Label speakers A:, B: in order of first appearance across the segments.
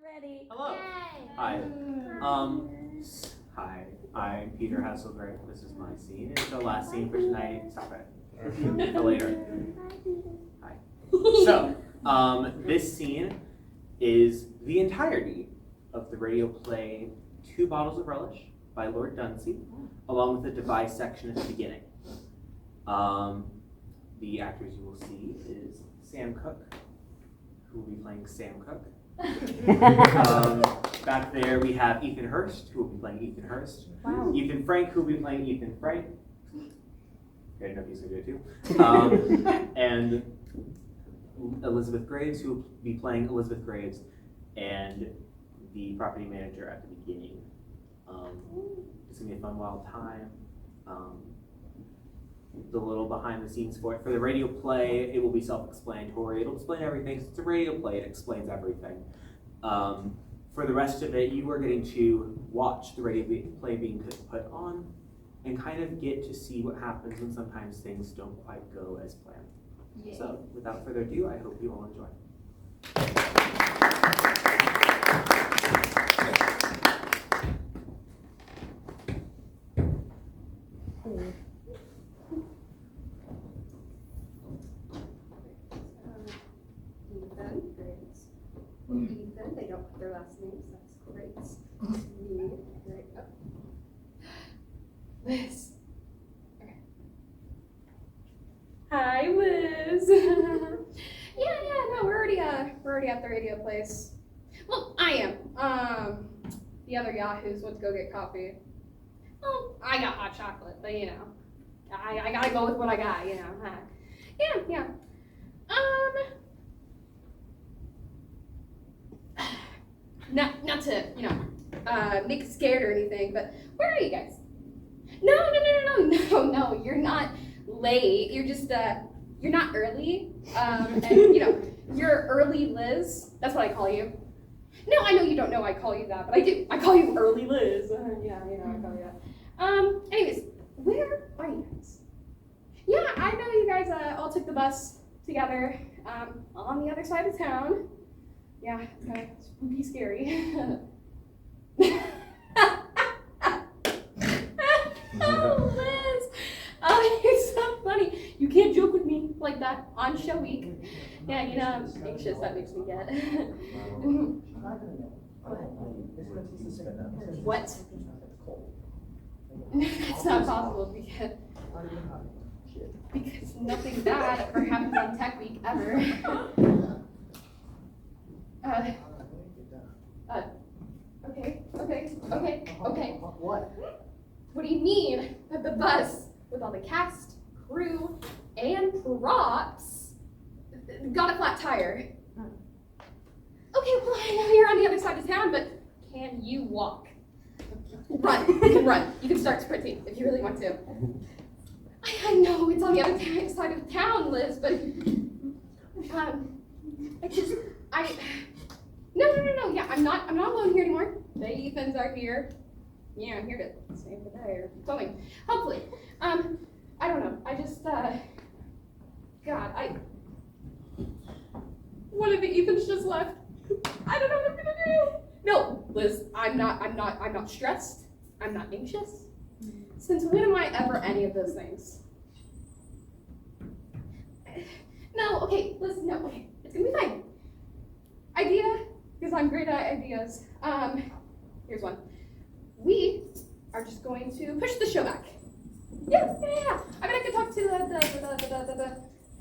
A: already.
B: Hello.
A: Yay.
B: Hi. Hi. I'm Peter Hesselgrave. This is my scene. It's the last scene for tonight. Stop it. Later. Hi. So, this scene is the entirety of the radio play Two Bottles of Relish by Lord Dunsany, along with the devised section at the beginning. The actors you will see is Sam Cooke, who will be playing Sam Cooke. Back there we have Ethan Hurst, who will be playing Ethan Hurst.
A: Wow.
B: Ethan Frank, who will be playing Ethan Frank. Great enough, he's gonna do it too. And Elizabeth Graves, who will be playing Elizabeth Graves, and the property manager at the beginning. It's gonna be a fun, wild time. The little behind the scenes for it. For the radio play, it will be self-explanatory. It'll explain everything. It's a radio play, it explains everything. For the rest of it, you are getting to watch the radio play being put on and kind of get to see what happens when sometimes things don't quite go as planned. Yay. So without further ado, I hope you all enjoy.
C: Ethan, they don't put their last names, that's great. Great. Oh. Liz. Okay. Hi, Liz. yeah, no, we're already at the radio place. Well, I am. The other yahoos went to go get coffee. Well, I got hot chocolate, but you know, I gotta go with what I got, you know. Yeah. Not to, you know, make you scared or anything, but where are you guys? No, you're not late. You're just, you're not early. And, you know, you're early Liz. That's what I call you. No, I know you don't know I call you that, but I do. I call you early Liz. Yeah, you know, I call you that. Anyways, where are you guys? Yeah, I know you guys all took the bus together on the other side of town. Yeah, it's kind of spooky scary. Oh, Liz! Oh, you're so funny. You can't joke with me like that on show week. Yeah, you know, I'm anxious. That makes me get. What? It's not possible because nothing bad ever happens on Tech Week ever. Okay. What do you mean that the bus with all the cast, crew, and props got a flat tire? Okay, well, I know you're on the other side of town, but can you walk? Run. You can run. You can start sprinting if you really want to. I know it's on the other side of town, Liz, but No. Yeah, I'm not alone here anymore. The Ethans are here. Yeah, I'm here to save the day or something. Hopefully. I don't know. I just one of the Ethans just left. I don't know what I'm gonna do. No, Liz, I'm not stressed. I'm not anxious. Since when am I ever any of those things? No, okay, listen, no, okay. It's gonna be fine. Idea, because I'm great at ideas. Here's one. We are just going to push the show back. Yeah. I mean, I could talk to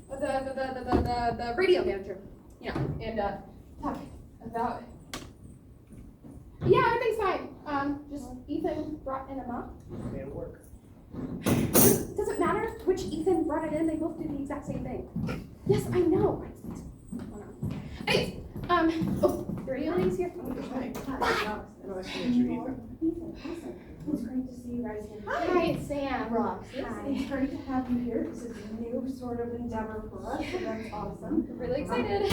C: the radio manager, you know, and talk about. Yeah, everything's fine. Just Ethan brought in a mop.
B: It'll work.
C: Doesn't matter which Ethan brought it in. They both do the exact same thing. Yes, I know. Anyways, the radio lady's here.
B: Nice to meet you, Ethan.
A: Awesome. It's great to see you guys here.
C: Hi, it's Sam.
A: Ross.
C: Hi.
A: It's great to have you here. This is a new sort of endeavor for us, so that's awesome.
C: I'm really excited.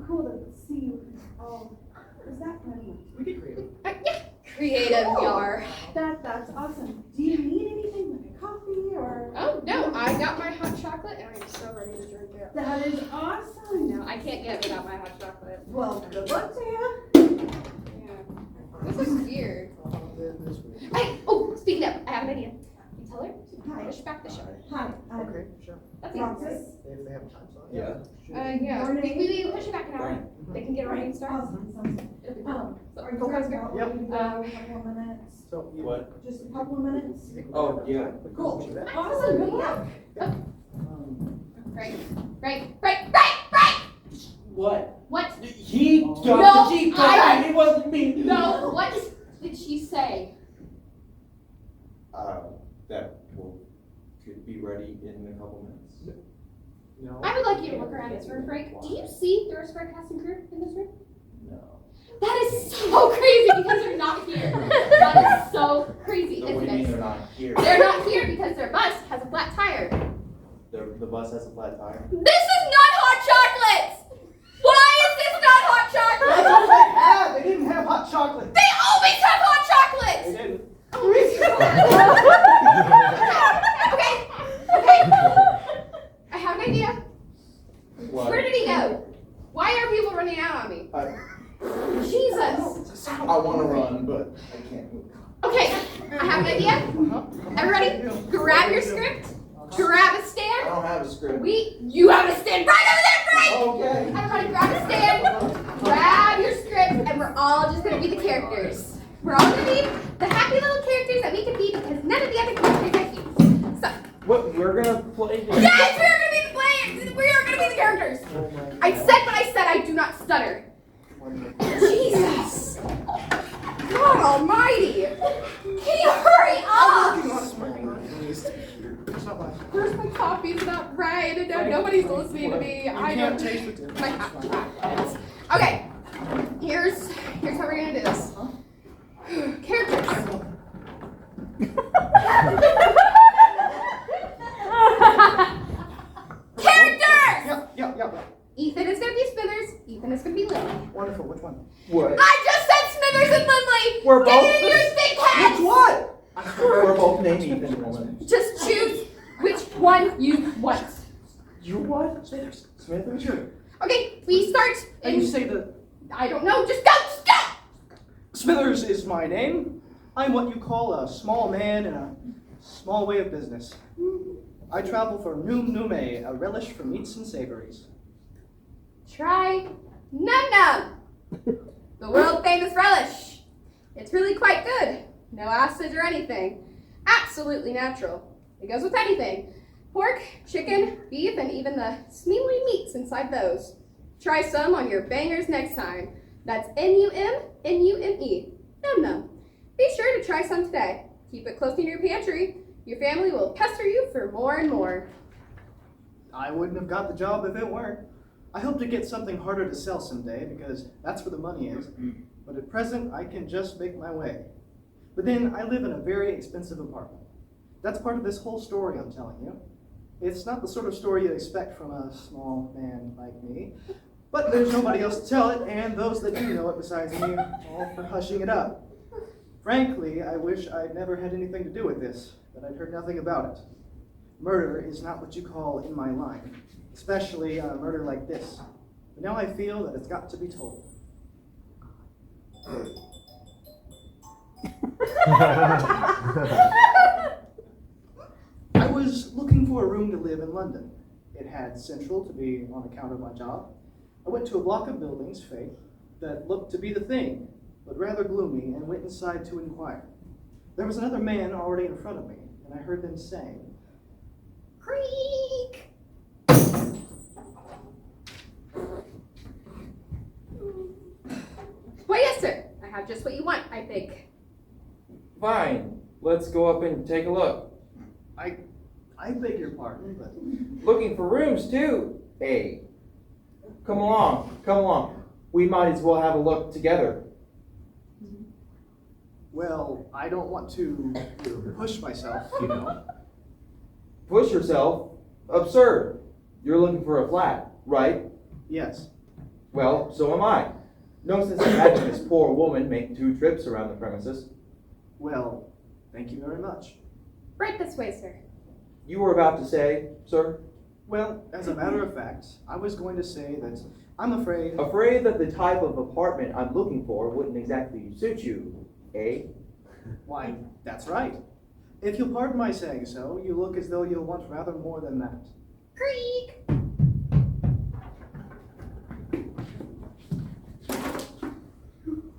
A: Cool to see you all. Is that funny?
B: We get creative.
C: Yeah, creative we are.
A: That's awesome. Do you need anything like a coffee or?
C: Oh, no, I got my hot chocolate and I'm so ready to drink it.
A: That is awesome.
C: No, I can't get it without my hot chocolate.
A: Well, good luck to you.
D: sure.
C: That's easy, right?
A: Francis?
D: If they have a time slot.
E: Yeah.
C: Yeah. We push it back an hour. They can get a running start.
A: Awesome, sounds good.
C: It'll be fun. So,
A: Are you
C: okay,
A: guys
C: good.
A: about
D: Yep.
A: ready to go? A couple of minutes?
D: So you.
E: What?
A: Just a couple of minutes?
D: you think we
E: Oh,
D: have
E: yeah.
D: time?
A: Cool.
D: Yeah.
A: Awesome, good luck.
C: Right.
E: What?
C: What?
E: He
C: No,
E: got the Jeep
C: I-
E: back. It wasn't me.
C: No, what did she say?
E: That will could be ready in a couple minutes.
D: No.
C: I would like you to look around this room, Frank. Do you see the rest of our cast and crew in this room?
E: No.
C: That is so crazy because they're not here. That is so crazy,
E: So what do
C: isn't
E: you mean
C: it?
E: they're not here?
C: They're not here because their bus has a flat tire.
E: The bus has a flat tire.
C: This is not hot chocolate! Why is this not hot
D: That's
C: chocolate?
D: all they had. They didn't have hot chocolate.
C: They always have hot chocolate!
D: They didn't.
C: Okay. I have an idea.
E: What?
C: Where did he go? Why are people running out on me? Jesus.
E: I want to run, but I can't move.
C: Okay, I have an idea. Everybody, grab your script. Grab a
E: I
C: stand.
E: don't have a script.
C: You have a stand right over there, Frank!
E: Okay.
C: Everybody grab a stand, grab your script, and we're all just gonna be the characters. We're all gonna be the happy little characters that we can be because none of the other characters are here. So,
E: What? We're gonna play this?
C: yes, we are gonna be the players! We are gonna be the characters! I said what I said, I do not stutter. Jesus! God almighty! Can you hurry up? Where's my coffee? It's not right. Nobody's listening to me. I don't.
D: taste the difference.
C: My okay. Here's how we're gonna do this. Characters. Characters.
D: Yeah.
C: Ethan is gonna be Smithers. Ethan is gonna be Lily.
D: Wonderful. Which one?
E: What?
C: I just said Smithers and Lindley.
E: We're
C: Get
E: both
C: in your thick heads.
D: Which one?
E: We're both named Ethan, woman.
C: Just choose which one you want.
E: You what?
D: Smithers.
E: Smithers?
D: Sure.
C: Okay, we start.
D: And you say that
C: I don't know. Just go. Just go.
D: Smithers is my name. I'm what you call a small man in a small way of business. I travel for Num Nume, a relish for meats and savories.
C: Try Num Num, the world famous relish. It's really quite good. No acid or anything. Absolutely natural. It goes with anything. Pork, chicken, beef, and even the smealy meats inside those. Try some on your bangers next time. That's Numnume. Num Num. Be sure to try some today. Keep it close in your pantry. Your family will pester you for more and more.
D: I wouldn't have got the job if it weren't. I hope to get something harder to sell someday because that's where the money is. But at present, I can just make my way. But then I live in a very expensive apartment. That's part of this whole story I'm telling you. It's not the sort of story you'd expect from a small man like me. But there's nobody else to tell it, and those that do know it besides me are all for hushing it up. Frankly, I wish I'd never had anything to do with this, that I'd heard nothing about it. Murder is not what you call in my line, especially a murder like this. But now I feel that it's got to be told. I was looking for a room to live in London. It had Central to be on account of my job. I went to a block of buildings, Faith, that looked to be the thing, but rather gloomy, and went inside to inquire. There was another man already in front of me, and I heard them saying,
C: Creak! Why, yes, sir. I have just what you want, I think.
E: Fine. Let's go up and take a look.
D: I beg your pardon, but
E: Looking for rooms too. Hey. Come along. We might as well have a look together.
D: well, I don't want to push myself, you know.
E: Push yourself. Absurd. You're looking for a flat, right?
D: Yes.
E: Well, so am I. No sense in having this poor woman make 2 trips around the premises.
D: Well, thank you very much.
C: Right this way, sir.
E: You were about to say, sir?
D: Well, as a matter of fact, I was going to say that I'm afraid.
E: Afraid that the type of apartment I'm looking for wouldn't exactly suit you, eh?
D: Why, that's right. If you'll pardon my saying so, you look as though you'll want rather more than that.
C: Creak!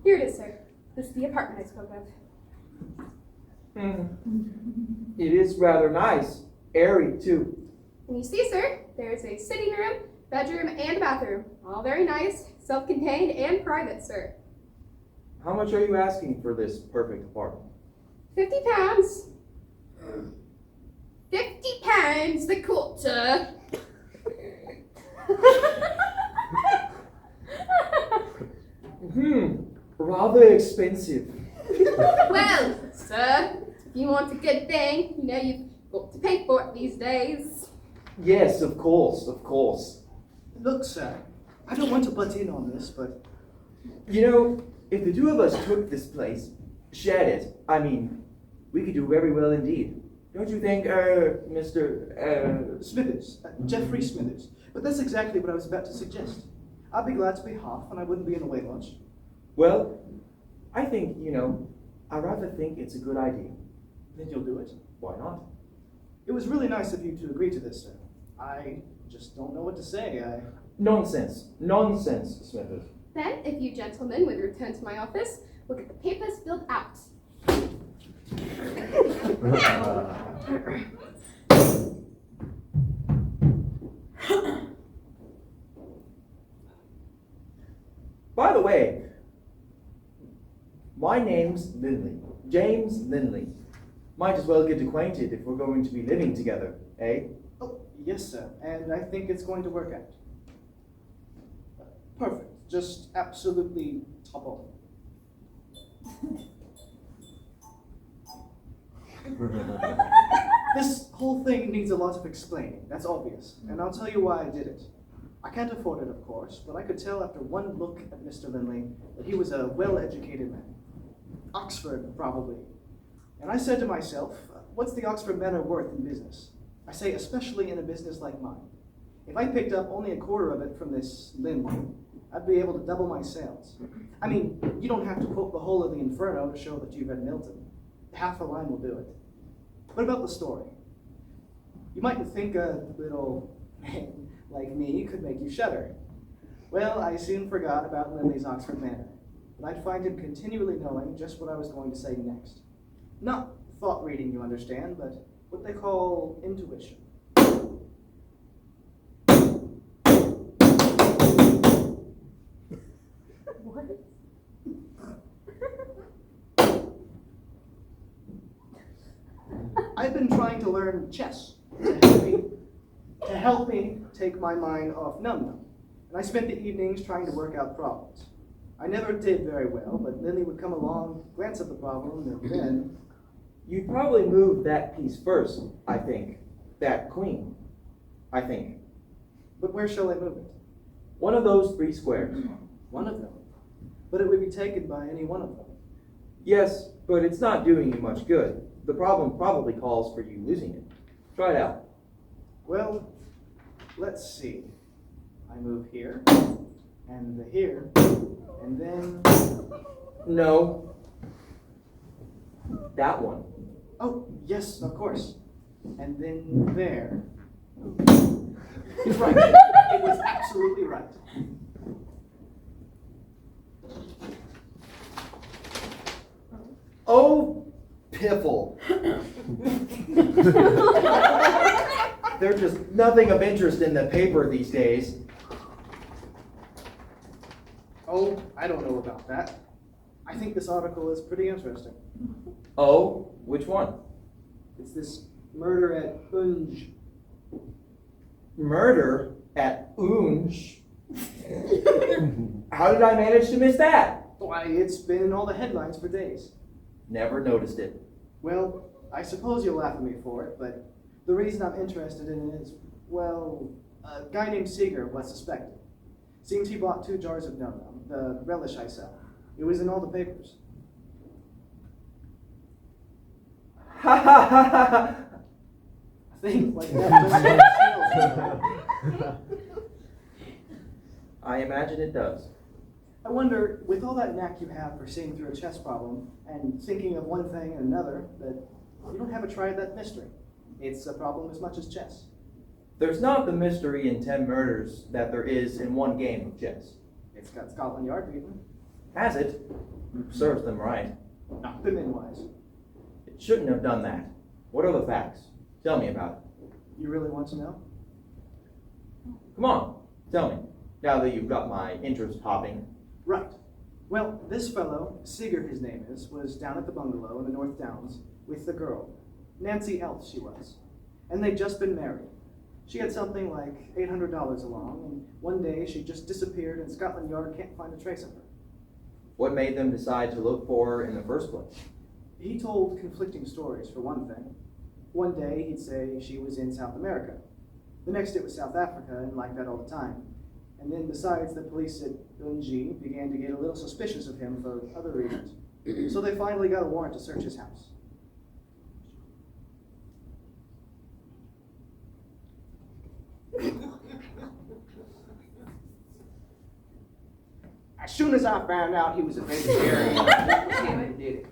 C: Here it is, sir. This is the apartment I spoke of.
E: It is rather nice. Airy, too.
C: And you see, sir, there's a sitting room, bedroom, and a bathroom. All very nice, self-contained, and private, sir.
E: How much are you asking for this perfect apartment?
C: £50. £50 the quarter.
E: Rather expensive.
C: Well, sir, if you want a good thing, you know you've got to pay for it these days.
E: Yes, of course, of course.
D: Look, sir, I don't want to butt in on this, but
E: You know, if the two of us took this place, shared it, I mean, we could do very well indeed. Don't you think, Mr.
D: Smithers, Jeffrey Smithers. But that's exactly what I was about to suggest. I'd be glad to pay half, and I wouldn't be in the way much.
E: Well, I think, I rather think it's a good idea.
D: Then you'll do it.
E: Why not?
D: It was really nice of you to agree to this, sir. I just don't know what to say.
E: Nonsense. Nonsense, Smithers.
C: Then, if you gentlemen would return to my office, we'll get the papers filled out.
E: By the way, my name's Lindley. James Lindley. Might as well get acquainted if we're going to be living together, eh?
D: Oh, yes, sir. And I think it's going to work out. Perfect. Just absolutely top off. This whole thing needs a lot of explaining. That's obvious. And I'll tell you why I did it. I can't afford it, of course, but I could tell after one look at Mr. Lindley that he was a well-educated man. Oxford, probably. And I said to myself, what's the Oxford manor worth in business? I say, especially in a business like mine. If I picked up only a quarter of it from this Lindley, I'd be able to double my sales. I mean, you don't have to quote the whole of the Inferno to show that you've read Milton. Half a line will do it. What about the story? You might think a little man like me could make you shudder. Well, I soon forgot about Lindley's Oxford manor, but I'd find him continually knowing just what I was going to say next. Not thought reading, you understand, but what they call intuition.
A: What?
D: I've been trying to learn chess to help me take my mind off num-num. And I spent the evenings trying to work out problems. I never did very well, but Lindley would come along, glance at the problem, and then...
E: You'd probably move that piece first, I think. That queen, I think.
D: But where shall I move it?
E: One of those 3 squares.
D: One of them. But it would be taken by any one of them.
E: Yes, but it's not doing you much good. The problem probably calls for you losing it. Try it out.
D: Well, let's see. I move here, and here, and then...
E: No. That one.
D: Oh, yes, of course. And then there. Right. It was absolutely right.
E: Oh, piffle. There's just nothing of interest in the paper these days.
D: Oh, I don't know about that. I think this article is pretty interesting.
E: Oh, which one?
D: It's this murder at Unge.
E: Murder at Unge. How did I manage to miss that?
D: Why, it's been in all the headlines for days.
E: Never noticed it.
D: Well, I suppose you'll laugh at me for it, but the reason I'm interested in it is, well, a guy named Seeger was suspected. Seems he bought 2 jars of num-num, the relish I sell. It was in all the papers.
E: Ha ha ha ha!
D: Things like that just
E: I imagine it does.
D: I wonder, with all that knack you have for seeing through a chess problem and thinking of one thing and another, that You don't have a try at that mystery. It's a problem as much as chess.
E: There's not the mystery in 10 murders that there is in one game of chess.
D: It's got Scotland Yard beaten.
E: Has it? Serves them right.
D: Not the min-wise.
E: It shouldn't have done that. What are the facts? Tell me about it.
D: You really want to know?
E: Come on, tell me. Now that you've got my interest hopping.
D: Right. Well, this fellow, Sigurd his name is, was down at the bungalow in the North Downs with the girl. Nancy Elf she was. And they'd just been married. She had something like $800 along, and one day she just disappeared and Scotland Yard can't find a trace of her.
E: What made them decide to look for her in the first place?
D: He told conflicting stories, for one thing. One day he'd say she was in South America. The next it was South Africa, and like that all the time. And then besides, the police at Dungy began to get a little suspicious of him for other reasons. So they finally got a warrant to search his house. As soon as I found out he was a vegetarian, I did it.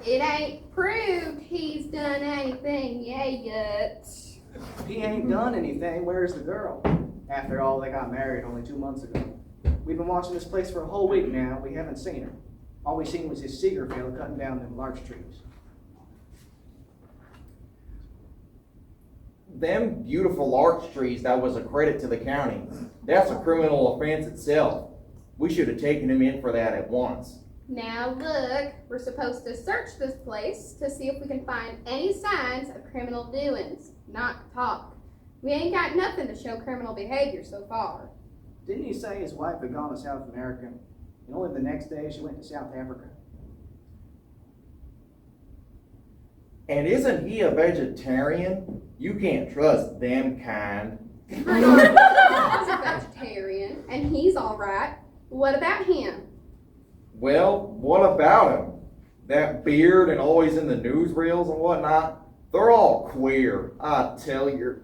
C: It ain't proved he's done anything yet.
D: He ain't done anything. Where's the girl? After all, they got married only 2 months ago. We've been watching this place for a whole week now. We haven't seen her. All we seen was his Seeger fellow cutting down them larch trees.
E: Them beautiful larch trees, that was a credit to the county. That's a criminal offense itself. We should have taken him in for that at once.
C: Now look, we're supposed to search this place to see if we can find any signs of criminal doings, not talk. We ain't got nothing to show criminal behavior so far.
D: Didn't he say his wife had gone to South America, and only the next day she went to South Africa?
E: And isn't he a vegetarian? You can't trust them kind.
C: Bernard is a vegetarian, and he's all right. What about him?
E: Well, what about him? That beard and always in the newsreels and whatnot, they're all queer, I tell you.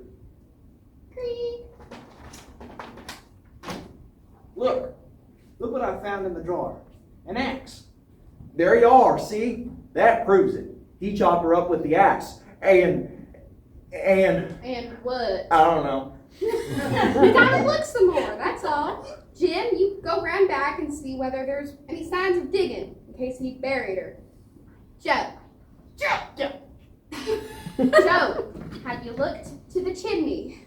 D: Look what I found in the drawer. An axe.
E: There you are, see? That proves it. He chopped her up with the axe. And
C: And what?
E: I don't know.
C: We gotta look some more, that's all. Jim, you go round back and see whether there's any signs of digging, in case he buried her. Joe, have you looked to the chimney?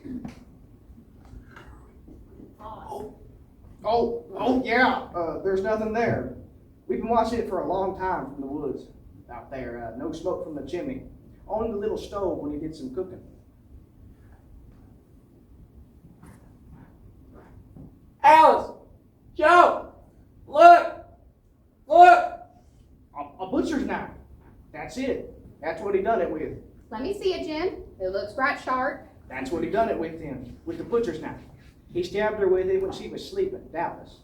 D: Oh yeah. There's nothing there. We've been watching it for a long time from the woods out there. No smoke from the chimney. Only the little stove when he did some cooking.
E: Alice! Joe! Look!
D: A butcher's knife. That's it. That's what he done it with.
C: Let me see it, Jim. It looks right sharp.
D: That's what he done it with him. With the butcher's knife. He stabbed her with it when she was sleeping, doubtless.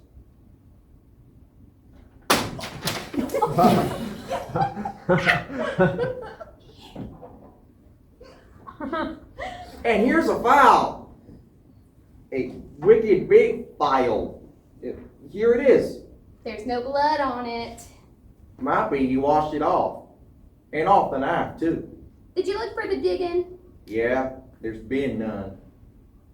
E: And here's a file. A wicked big file. Here it is.
C: There's no blood on it.
E: Might be he washed it off. And off the knife, too.
C: Did you look for the digging?
E: Yeah, there's been none.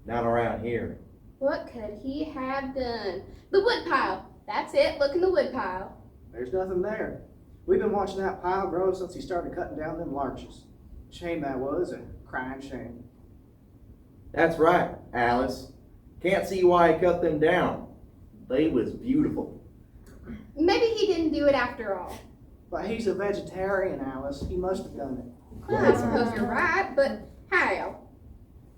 E: Not around here.
C: What could he have done? The wood pile. That's it. Look in the wood pile.
D: There's nothing there. We've been watching that pile grow since he started cutting down them larches. Shame that was, a crying shame.
E: That's right, Alice. Can't see why he cut them down. They was beautiful.
C: Maybe he didn't do it after all.
D: But he's a vegetarian, Alice. He must have done it.
C: Well, I suppose you're right, but how?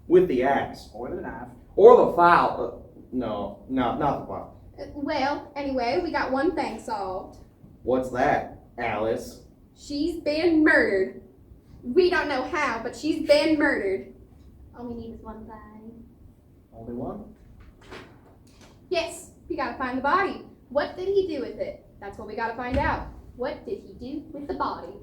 E: With the axe.
D: Or the knife.
E: Or the file. No, not the file.
C: Well, anyway, we got one thing solved.
E: What's that, Alice?
C: She's been murdered. We don't know how, but she's been murdered. All we need is one thing.
D: Only one?
C: Yes, we gotta find the body. What did he do with it? That's what we gotta find out. What did he do with the body?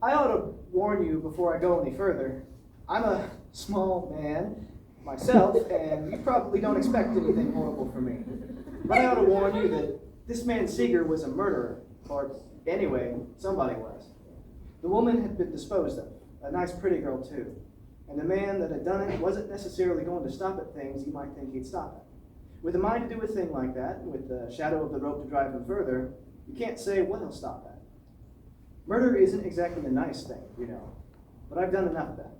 D: I ought to warn you before I go any further. I'm a small man, myself, and you probably don't expect anything horrible from me. But I ought to warn you that this man Seeger was a murderer, or anyway, somebody was. The woman had been disposed of, a nice pretty girl too. And the man that had done it wasn't necessarily going to stop at things you might think he'd stop at. With a mind to do a thing like that, and with the shadow of the rope to drive him further, you can't say what he'll stop at. Murder isn't exactly a nice thing, you know, but I've done enough of that.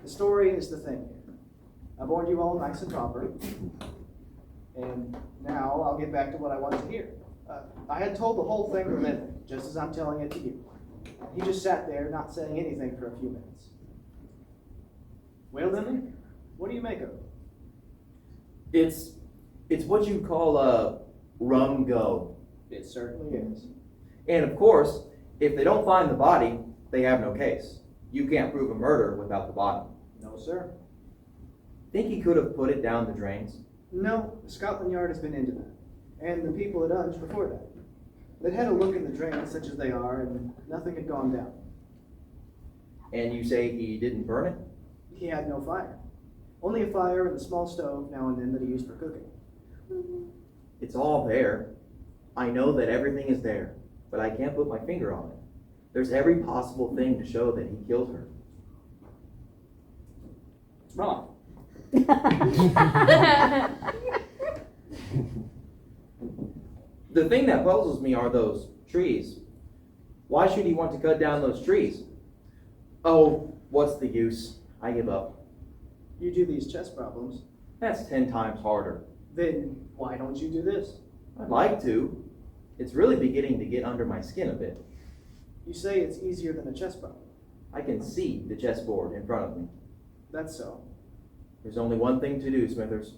D: The story is the thing here. I've warned you all nice and proper, and now I'll get back to what I wanted to hear. I had told the whole thing to Linton, just as I'm telling it to you. He just sat there, not saying anything for a few minutes. Well, Linton, what do you make of it?
E: It's what you call a rum go.
D: It certainly is.
E: And of course, if they don't find the body, they have no case. You can't prove a murder without the body.
D: No, sir.
E: Think he could have put it down the drains?
D: No, Scotland Yard has been into that, and the people at Unge before that. They'd had a look in the drains, such as they are, and nothing had gone down.
E: And you say he didn't burn it?
D: He had no fire. Only a fire and a small stove now and then that he used for cooking.
E: It's all there. I know that everything is there, but I can't put my finger on it. There's every possible thing to show that he killed her.
D: It's wrong.
E: The thing that puzzles me are those trees. Why should he want to cut down those trees? Oh, what's the use? I give up.
D: You do these chess problems.
E: That's 10 times harder.
D: Then why don't you do this?
E: I'd like to. It's really beginning to get under my skin a bit.
D: You say it's easier than a chess problem.
E: I can see the chessboard in front of me.
D: That's so.
E: There's only one thing to do, Smithers.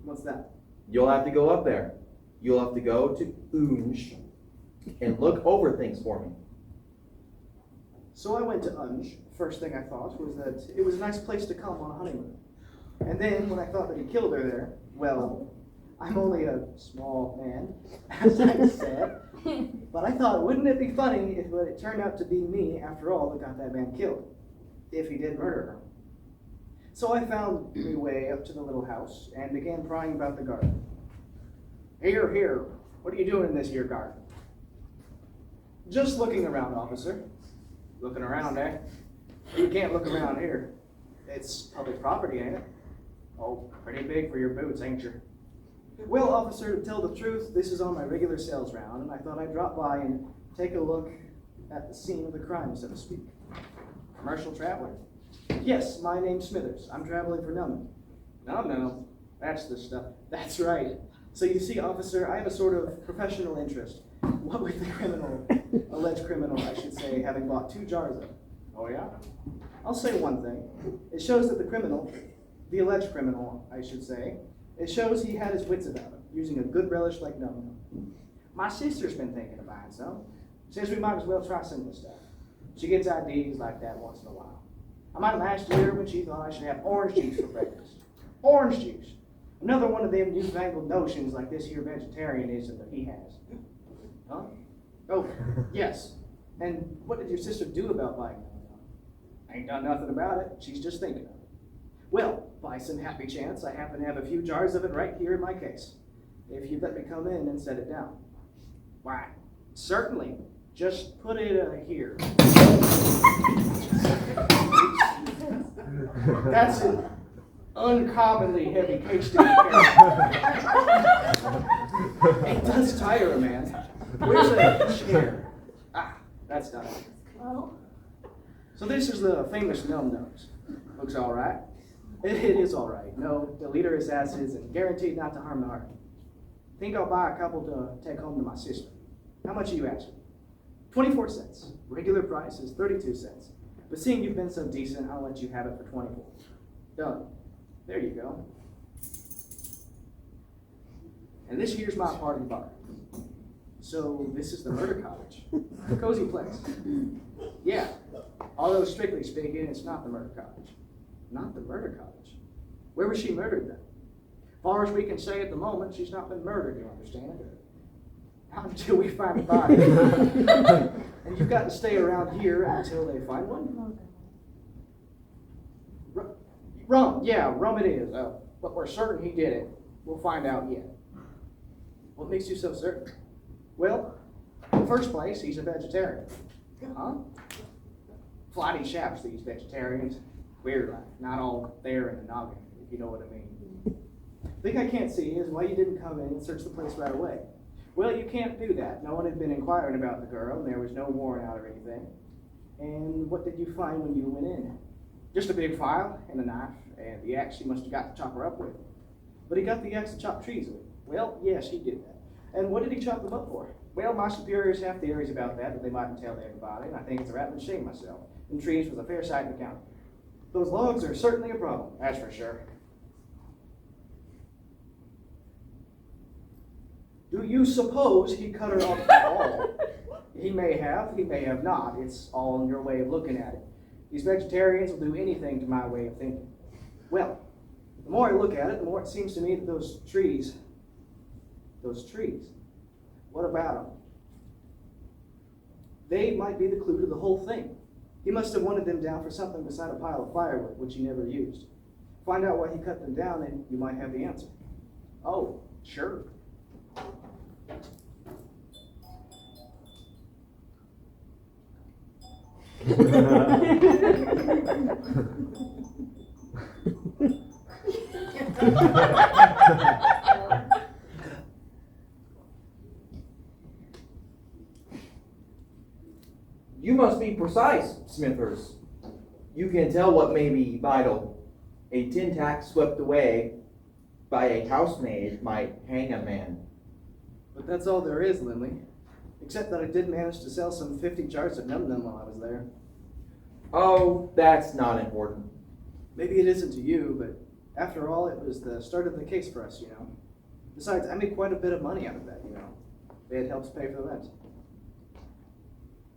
D: What's that?
E: You'll have to go up there. You'll have to go to Unge and look over things for me.
D: So I went to Unge. First thing I thought was that it was a nice place to come on a honeymoon. And then when I thought that he killed her there, well, I'm only a small man, as I said, but I thought, wouldn't it be funny if it turned out to be me, after all, that got that man killed, if he did murder her. So I found my way up to the little house and began prying about the garden. Here, here, what are you doing in this here garden? Just looking around, officer. Looking around, eh? You can't look around here. It's public property, ain't it? Oh, pretty big for your boots, ain't you? Well, officer, to tell the truth, this is on my regular sales round, and I thought I'd drop by and take a look at the scene of the crime, so to speak. Commercial traveler? Yes, my name's Smithers. I'm traveling for Numbin. No, that's the stuff. That's right. So you see, officer, I have a sort of professional interest. What with the criminal, alleged criminal, I should say, having bought 2 jars of it. Oh, yeah? I'll say one thing. It shows that the criminal, the alleged criminal, I should say, it shows he had his wits about him, using a good relish like Num. My sister's been thinking of buying some. Says we might as well try some of the stuff. She gets ideas like that once in a while. I might last year when she thought I should have orange juice for breakfast. Orange juice. Another one of them newfangled notions like this here vegetarianism that he has. Huh? Oh, yes. And what did your sister do about buying them? Ain't done nothing about it. She's just thinking of it. Well, by some happy chance, I happen to have a few jars of it right here in my case. If you'd let me come in and set it down. Why, certainly. Just put it here. That's an uncommonly heavy case to carry. It does tire a man. Where's a chair? Ah, that's done. So this is the famous Num Nose. Looks all right. It is all right. No deleterious acids and guaranteed not to harm the heart. Think I'll buy a couple to take home to my sister. How much are you asking? 24 cents. Regular price is 32 cents. But seeing you've been so decent, I'll let you have it for 24. Done. There you go. And this here's my part of the bar. So this is the murder cottage. Cozy place. Yeah. Although strictly speaking, it's not the murder cottage. Not the murder cottage. Where was she murdered then? As far as we can say at the moment, she's not been murdered, you understand? Not until we find a body. And you've got to stay around here until they find one. Rum, yeah, rum it is. But we're certain he did it. We'll find out yet. What makes you so certain? Well, in the first place, he's a vegetarian. Huh? Flighty chaps, these vegetarians. Weird, like, not all there in the noggin, if you know what I mean. The thing I can't see is why you didn't come in and search the place right away. Well, you can't do that. No one had been inquiring about the girl, and there was no warrant out or anything. And what did you find when you went in? Just a big file and a knife, and the axe he must have got to chop her up with. But he got the axe to chop trees with. Well, yes, he did that. And what did he chop them up for? Well, my superiors have theories about that they mightn't tell everybody, and I think it's a rattling shame myself. And trees was a fair sight in the county. Those logs are certainly a problem, that's for sure. Do you suppose he cut her off at all? He may have not. It's all in your way of looking at it. These vegetarians will do anything to my way of thinking. Well, the more I look at it, the more it seems to me that those trees, what about them? They might be the clue to the whole thing. He must have wanted them down for something beside a pile of firewood, which he never used. Find out why he cut them down, and you might have the answer. Oh, sure.
E: You must be precise, Smithers. You can tell what may be vital. A tin tack swept away by a housemaid might hang a man.
D: But that's all there is, Lindley. Except that I did manage to sell some 50 jars of num-num while I was there.
E: Oh, that's not important.
D: Maybe it isn't to you, but after all, it was the start of the case for us, you know. Besides, I made quite a bit of money out of that, you know. It helps pay for the rent.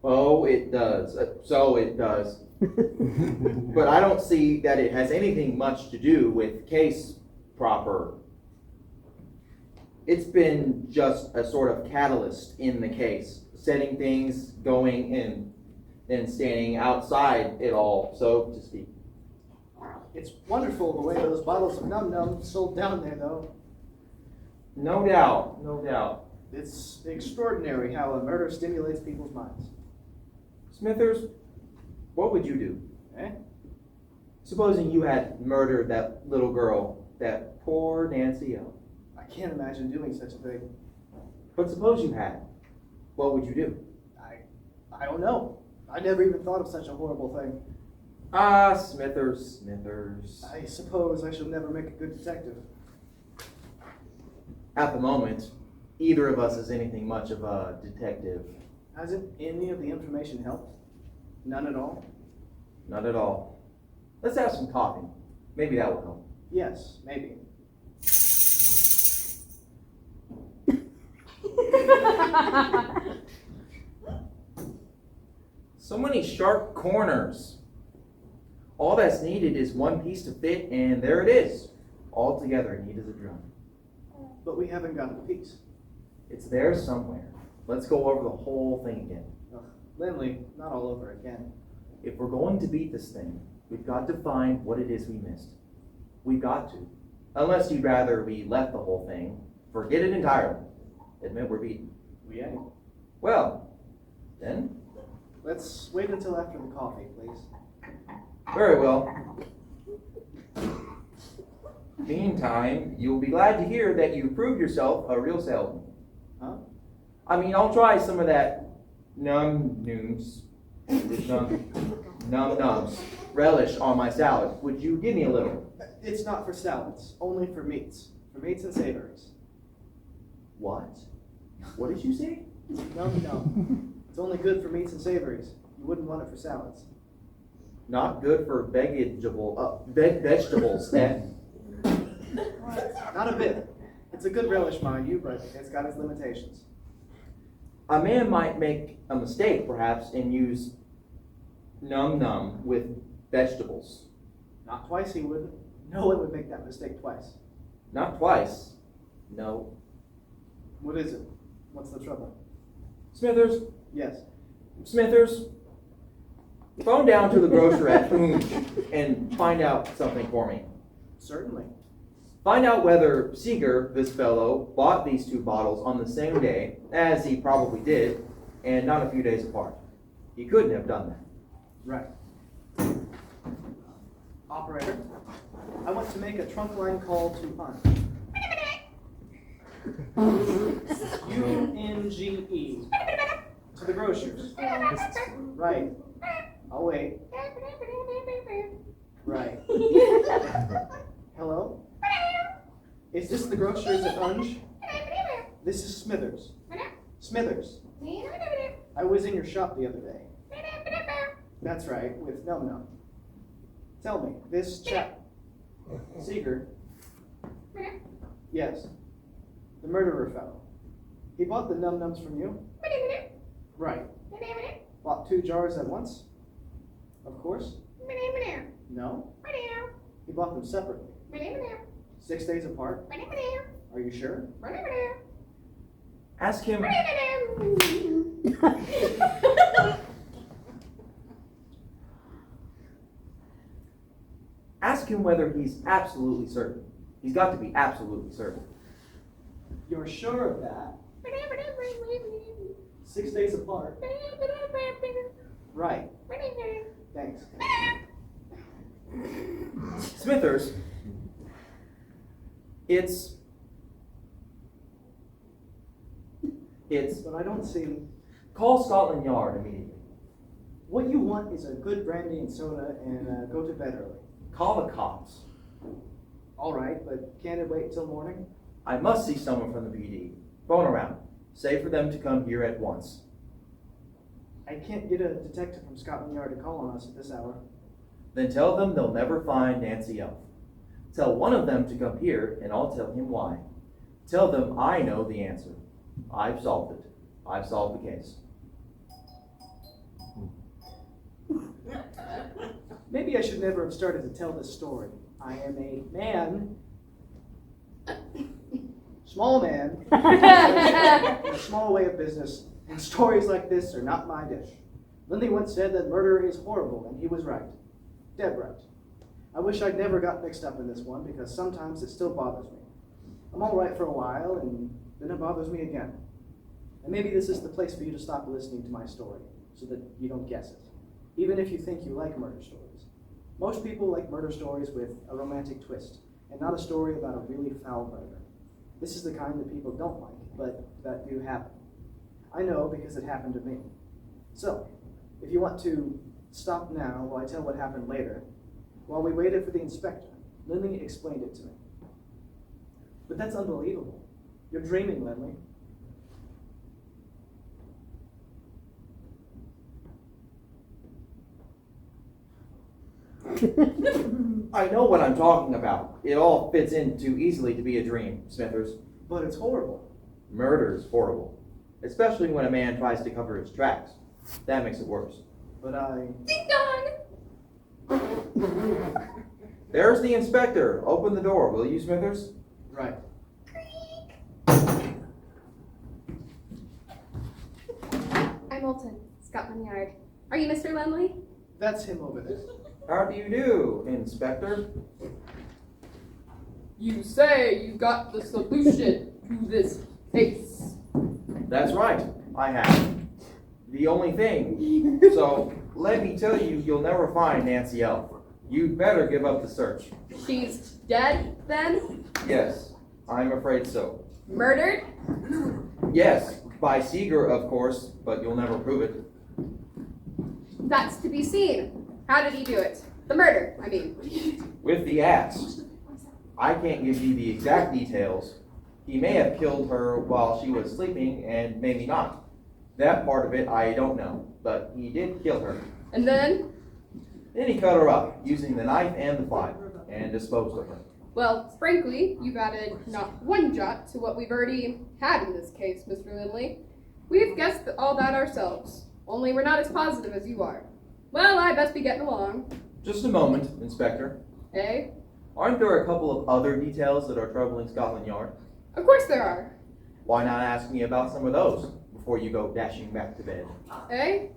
E: Oh, it does. So it does. But I don't see that it has anything much to do with case proper. It's been just a sort of catalyst in the case, setting things going in and standing outside it all, so to speak.
D: It's wonderful the way those bottles of num-num sold down there, though.
E: No doubt, no doubt.
D: It's extraordinary how a murder stimulates people's minds.
E: Smithers, what would you do?
D: Eh?
E: Supposing you had murdered that little girl, that poor Nancy O.
D: I can't imagine doing such a thing.
E: But suppose you had. What would you do?
D: I don't know. I never even thought of such a horrible thing.
E: Ah, Smithers.
D: I suppose I shall never make a good detective.
E: At the moment, either of us is anything much of a detective.
D: Hasn't any of the information helped? None at all?
E: Not at all. Let's have some coffee. Maybe that will help.
D: Yes, maybe.
E: So many sharp corners. All that's needed is one piece to fit, and there it is. All together, neat as a drum.
D: But we haven't got the piece.
E: It's there somewhere. Let's go over the whole thing again.
D: Ugh, Lindley, not all over again.
E: If we're going to beat this thing, we've got to find what it is we missed. We've got to. Unless you'd rather we left the whole thing. Forget it entirely. Admit we're beaten.
D: We ain't.
E: Well, then,
D: Let's wait until after the coffee, please.
E: very well. Meantime, you'll be glad to hear that you proved yourself a real salesman.
D: Huh?
E: I mean, I'll try some of that nums relish on my salad. Would you give me a little?
D: It's not for salads, only for meats. For meats and savories.
E: What? What did you say?
D: No. It's only good for meats and savories. You wouldn't want it for salads.
E: Not good for vegetables then.
D: Not a bit. It's a good relish, mind you, but it's got its limitations.
E: A man might make a mistake, perhaps, and use num with vegetables.
D: Not twice he wouldn't. No one would make that mistake twice.
E: Not twice. No.
D: What is it? What's the trouble?
E: Smithers,
D: Yes.
E: Smithers, phone down to the grocer at and find out something for me.
D: Certainly.
E: Find out whether Seeger, this fellow, bought these 2 bottles on the same day, as he probably did, and not a few days apart. He couldn't have done that.
D: Right. Operator, I want to make a trunk line call to UNGE to the grocers. Right. I'll wait. Right. Hello? Is this the grocers at Unge? This is Smithers. Smithers. I was in your shop the other day. That's right, with Num Num. Tell me, this chap, Seeger, yes, the murderer fellow, he bought the Num Nums from you? Right. Bought 2 jars at once? Of course. No? He bought them separately. 6 days apart? Are you sure?
E: Ask him. Ask him whether he's absolutely certain. He's got to be absolutely certain.
D: You're sure of that? 6 days apart? Right. Thanks.
E: Smithers, it's
D: But I don't see.
E: call Scotland Yard immediately.
D: What you want is a good brandy and soda and go to bed early.
E: Call the cops.
D: All right, but can't it wait till morning?
E: I must see someone from the PD. Phone around. Say for them to come here at once.
D: I can't get a detective from Scotland Yard to call on us at this hour.
E: Then tell them they'll never find Nancy Elf. Tell one of them to come here, and I'll tell him why. Tell them I know the answer. I've solved it. I've solved the case.
D: Maybe I should never have started to tell this story. I am a man, small man, in a small way of business, and stories like this are not my dish. Lindley once said that murder is horrible, and he was right. Dead right. I wish I'd never got mixed up in this one, because sometimes it still bothers me. I'm all right for a while, and then it bothers me again. And maybe this is the place for you to stop listening to my story, so that you don't guess it, even if you think you like murder stories. Most people like murder stories with a romantic twist, and not a story about a really foul murder. This is the kind that people don't like, but that do happen. I know because it happened to me. So, if you want to stop now while I tell what happened later, while we waited for the inspector, Lindley explained it to me. But that's unbelievable. You're dreaming, Lindley.
E: I know what I'm talking about. It all fits in too easily to be a dream, Smithers.
D: But it's horrible.
E: Murder's horrible, especially when a man tries to cover his tracks. That makes it worse.
D: But I...
C: Ding dong!
E: There's the inspector. Open the door, will you, Smithers?
D: Right.
C: I'm Moulton, Scotland Yard. Are you Mr. Lindley?
D: That's him over there.
E: How do you do, Inspector?
C: You say you got the solution to this case.
E: That's right, I have. The only thing. So, let me tell you, you'll never find Nancy Elf. You'd better give up the search.
C: She's dead, then?
E: Yes, I'm afraid so.
C: Murdered?
E: Yes, by Seeger, of course, but you'll never prove it.
C: That's to be seen. How did he do it? The murder, I mean.
E: With the axe. I can't give you the exact details. He may have killed her while she was sleeping, and maybe not. That part of it I don't know, but he did kill her.
C: And then?
E: Then he cut her up, using the knife and the file, and disposed of her.
C: Well, frankly, you've added not one jot to what we've already had in this case, Mr. Lindley. We've guessed all that ourselves, only we're not as positive as you are. Well, I best be getting along.
E: Just a moment, Inspector.
C: Eh?
E: Aren't there a couple of other details that are troubling Scotland Yard?
C: Of course there are.
E: Why not ask me about some of those before you go dashing back to bed?
C: Eh?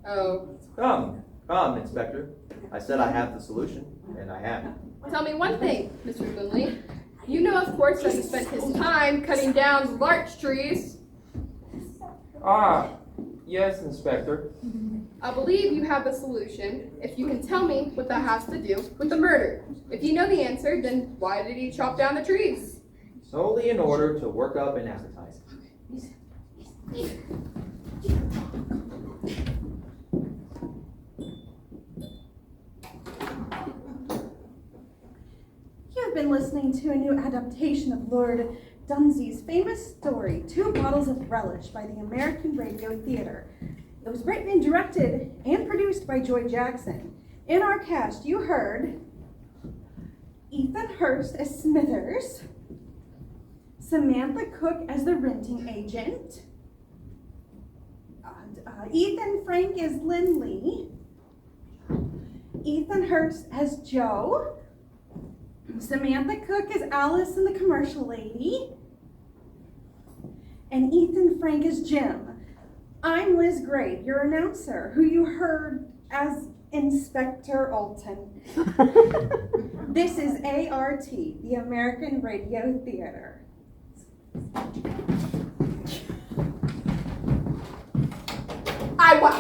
C: Oh.
E: Come Come, Inspector. I said I have the solution, and I have.
C: Tell me one thing, Mr. Finley. You know, of course, that he spent his time cutting down larch trees.
F: Ah, yes, Inspector.
C: I believe you have the solution if you can tell me what that has to do with the murder. If you know the answer, then why did he chop down the trees?
E: Solely in order to work up an appetite.
A: You have been listening to a new adaptation of Lord Dunsany's famous story, Two Bottles of Relish, by the American Radio Theater. It was written and directed and produced by Joy Jackson. In our cast, you heard Ethan Hurst as Smithers, Samantha Cook as the renting agent, Ethan Frank as Lindley, Ethan Hurst as Joe, Samantha Cook as Alice and the commercial lady, and Ethan Frank as Jim. I'm Liz Gray, your announcer, who you heard as Inspector Alton. This is ART, the American Radio Theater.
C: I want